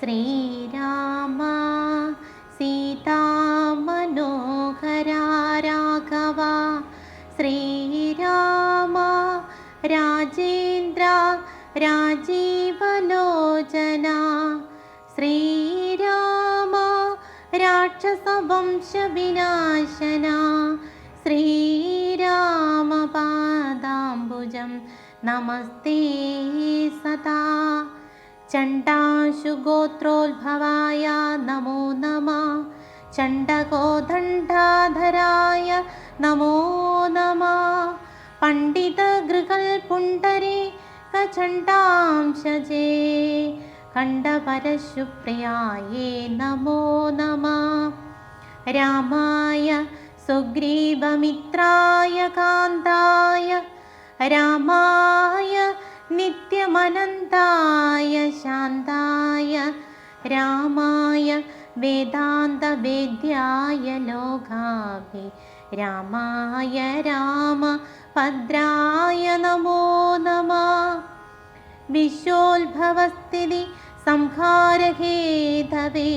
ശ്രീരാമ സീതാമനോഹരാ രാഘവ ശ്രീരാമ രാജേന്ദ്ര രാജീവലോചന ശ്രീരാമ രാക്ഷസവംശവിനാശന ശ്രീരാമപാദാംബുജം നമസ്തേ സദാ ചണ്ഡാശുഗോത്രോദ്ഭവായ നമോ നമഃ ചണ്ഡകോദണ്ഡാധരായ നമോ നമഃ പണ്ഡിതഗൃഹൽപുണ്ഡരീകചണ്ഡാംശജേ ഖണ്ഡപരശുപ്രിയായേ നമോ നമഃ രാമായ സുഗ്രീവമിത്രായ കാന്തായ രാമായ നിത്യമനന്തായ ശാന്തായ രാമായ വേദാന്തവേദ്യായ ലോകാഭി രാമായ രാമഭദ്രായ നമോ നമഃ വിശ്വോത്ഭവസ്ഥിതി സംഹാരഹേതവേ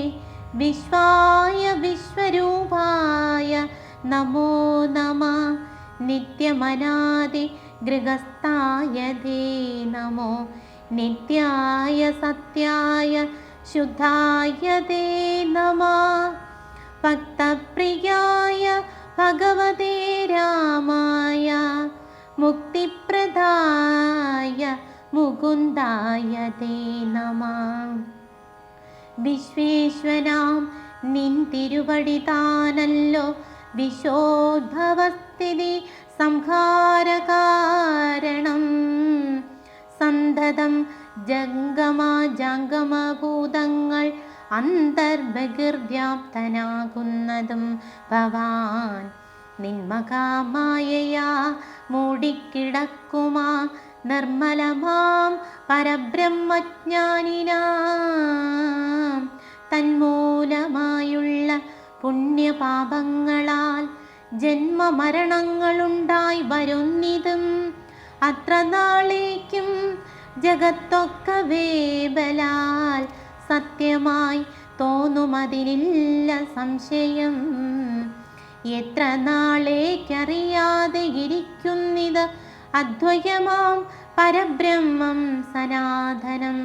വിശ്വായ വിശ്വരൂപായ നമോ നമഃ നിത്യമനാദി ഗൃഹസ്ഥായ തേ നമോ നിത്യായ സത്യായ ശുദ്ധായ തേ നമഃ ഭക്തപ്രിയായ ഭഗവതേ രാമായ മുക്തിപ്രദായ മുകുന്ദായ തേ നമഃ വിശ്വേശ്വരാം നിൻ തിരുവടി താനല്ലോ വിശ്വോദ്ഭവസ്ഥിതി സംഹാരകാരണം സന്തതം ജംഗമഭൂതങ്ങൾ അന്തർബഹിർവ്യാപ്തനാകുന്നതും ഭവാൻ നിന്മകാമായയാ മൂടിക്കിടക്കുമാ നിർമ്മലമാം പരബ്രഹ്മജ്ഞാനിനാം തന്മൂലമായുള്ള പുണ്യപാപങ്ങളാൽ ജന്മമരണങ്ങളുണ്ടായി വരുന്നിതും അത്ര നാളേക്കും ജഗത്തൊക്കവേ ബലാൽ സത്യമായി തോന്നുമതിനില്ല സംശയം എത്ര നാളേക്കറിയാതെ ഇരിക്കുന്നിത് അദ്വയമാം പരബ്രഹ്മം സനാതനം